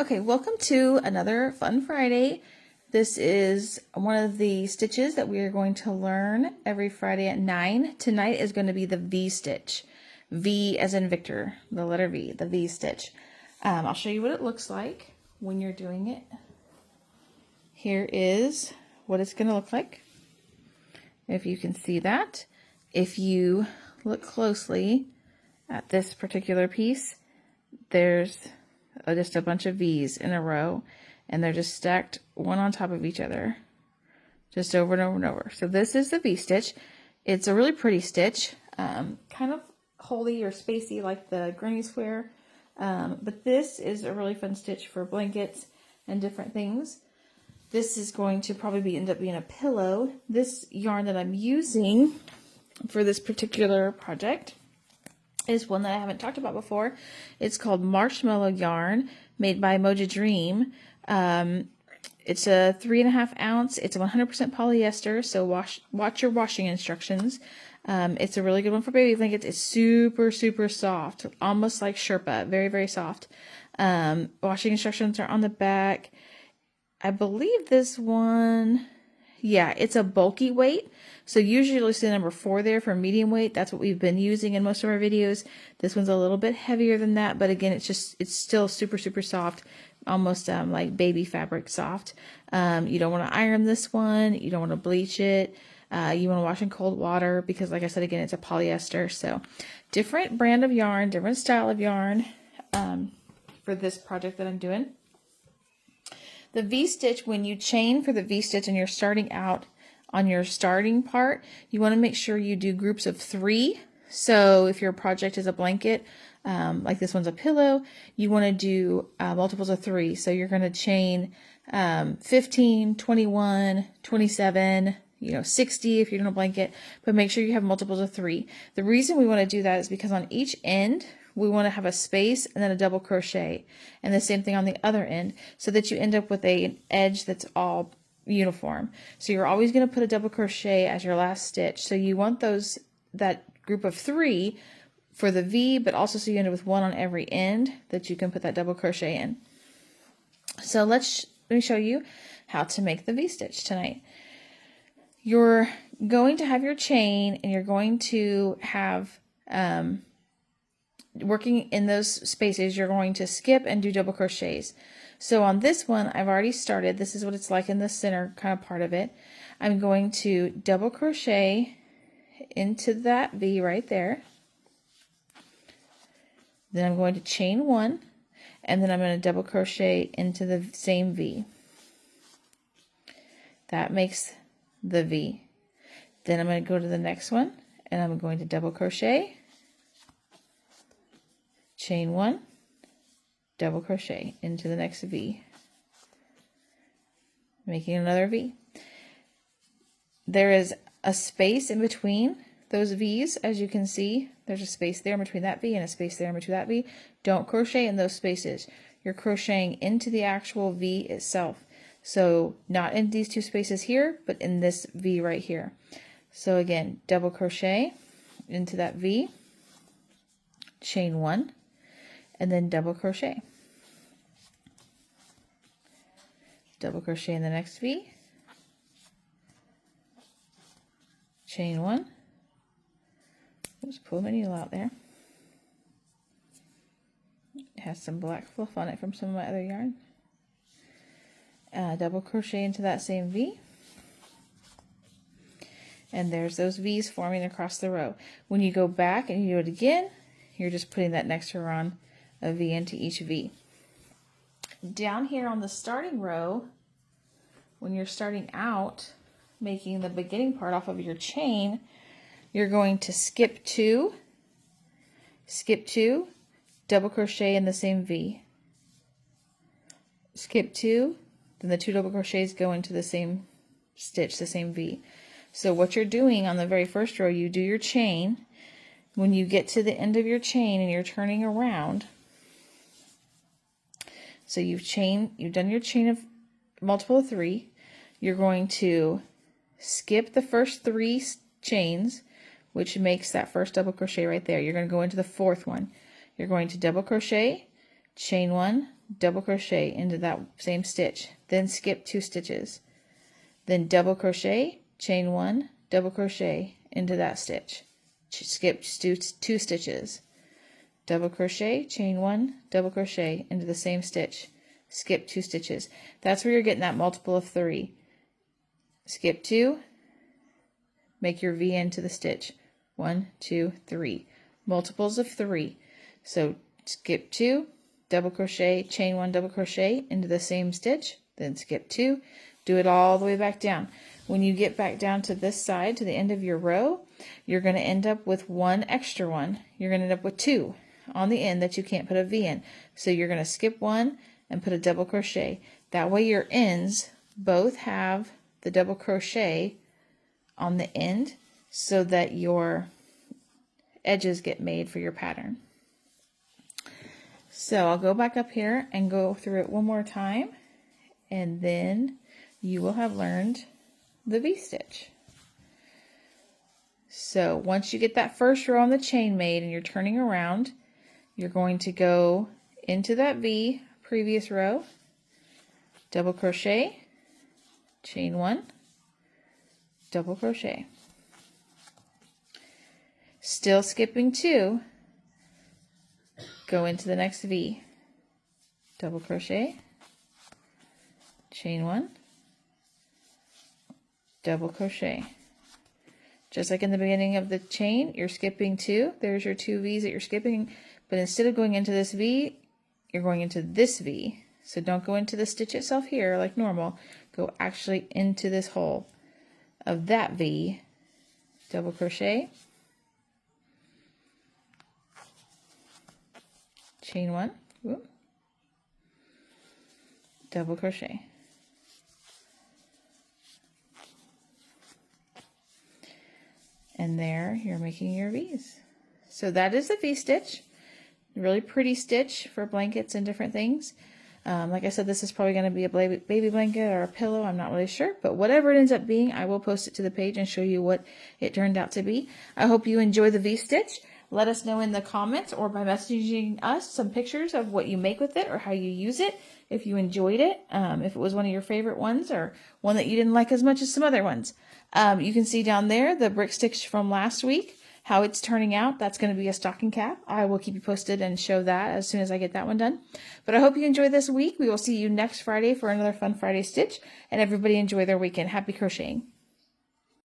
Okay, welcome to another Fun Friday. This is one of the stitches that we are going to learn every Friday at 9. Tonight is going to be the V stitch. V as in Victor, the letter V, the V stitch. I'll show you what it looks like when you're doing it. Here is what it's going to look like. If you can see that. If you look closely at this particular piece, there's just a bunch of V's in a row, and they're just stacked one on top of each other, just over and over and over. So this is the V stitch. It's a really pretty stitch, kind of holy or spacey like the granny square, but this is a really fun stitch for blankets and different things. This is going to probably end up being a pillow. This yarn that I'm using for this particular project is one that I haven't talked about before. It's called Marshmallow Yarn, made by Moja Dream. It's a 3.5 ounce. It's 100% polyester, so watch your washing instructions. It's a really good one for baby blankets. It's super, super soft, almost like Sherpa, very, very soft. Washing instructions are on the back. I believe this one, yeah, it's a bulky weight. So usually you'll see the number 4 there for medium weight. That's what we've been using in most of our videos. This one's a little bit heavier than that, but again, it's still super, super soft, almost like baby fabric soft. You don't want to iron this one. You don't want to bleach it. You want to wash in cold water because, like I said, again, it's a polyester. So different brand of yarn, different style of yarn for this project that I'm doing. The V-stitch, when you chain for the V-stitch and you're starting out on your starting part, you want to make sure you do groups of 3. So if your project is a blanket, like this one's a pillow, you want to do multiples of 3. So you're going to chain 15, 21, 27, 60 if you're doing a blanket, but make sure you have multiples of 3. The reason we want to do that is because on each end, we want to have a space and then a double crochet, and the same thing on the other end, so that you end up with an edge that's all uniform. So you're always going to put a double crochet as your last stitch. So you want that group of 3 for the V, but also so you end up with 1 on every end that you can put that double crochet in. So let me show you how to make the V stitch tonight. You're going to have your chain, and you're going to have working in those spaces, you're going to skip and do double crochets. So on this one, I've already started. This is what it's like in the center kind of part of it. I'm going to double crochet into that V right there. Then I'm going to chain 1, and then I'm going to double crochet into the same V. That makes the V. Then I'm going to go to the next one, and I'm going to double crochet, chain 1, double crochet into the next V, making another V. There is a space in between those V's, as you can see. There's a space there in between that V and a space there in between that V. Don't crochet in those spaces. You're crocheting into the actual V itself. So not in these 2 spaces here, but in this V right here. So again, double crochet into that V, chain 1, and then double crochet. Double crochet in the next V, chain 1. Oops, pull my needle out there. It has some black fluff on it from some of my other yarn. Double crochet into that same V. And there's those V's forming across the row. When you go back and you do it again, you're just putting that next row on a V into each V. Down here on the starting row, when you're starting out, making the beginning part off of your chain, you're going to skip 2, double crochet in the same V. Skip 2, then the 2 double crochets go into the same stitch, the same V. So what you're doing on the very first row, you do your chain. When you get to the end of your chain and you're turning around, so you've done your chain of multiple of 3, you're going to skip the first 3 chains, which makes that first double crochet right there. You're going to go into the 4th one. You're going to double crochet, chain 1, double crochet into that same stitch, then skip 2 stitches, then double crochet, chain 1, double crochet into that stitch, skip 2 stitches, double crochet, chain 1, double crochet into the same stitch, skip 2 stitches. That's where you're getting that multiple of 3. Skip 2, make your V into the stitch. 1, 2, 3. Multiples of 3. So skip 2, double crochet, chain 1, double crochet into the same stitch, then skip 2. Do it all the way back down. When you get back down to this side, to the end of your row, you're going to end up with 1 extra one. You're going to end up with 2 on the end that you can't put a V in. So you're going to skip 1 and put a double crochet. That way your ends both have the double crochet on the end so that your edges get made for your pattern. So I'll go back up here and go through it one more time, and then you will have learned the V-stitch. So once you get that first row on the chain made and you're turning around, you're going to go into that V, previous row, double crochet, chain 1, double crochet. Still skipping 2, go into the next V, double crochet, chain 1, double crochet. Just like in the beginning of the chain, you're skipping 2. There's your 2 V's that you're skipping, but instead of going into this V, you're going into this V. So don't go into the stitch itself here like normal. Go actually into this hole of that V, double crochet, chain 1, double crochet. And there you're making your V's. So that is the V-stitch. Really pretty stitch for blankets and different things. Like I said, this is probably going to be a baby blanket or a pillow. I'm not really sure. But whatever it ends up being, I will post it to the page and show you what it turned out to be. I hope you enjoy the V-stitch. Let us know in the comments or by messaging us some pictures of what you make with it or how you use it. If you enjoyed it, if it was one of your favorite ones or one that you didn't like as much as some other ones. You can see down there the brick stitch from last week, how it's turning out. That's going to be a stocking cap. I will keep you posted and show that as soon as I get that one done. But I hope you enjoy this week. We will see you next Friday for another Fun Friday stitch. And everybody enjoy their weekend. Happy crocheting.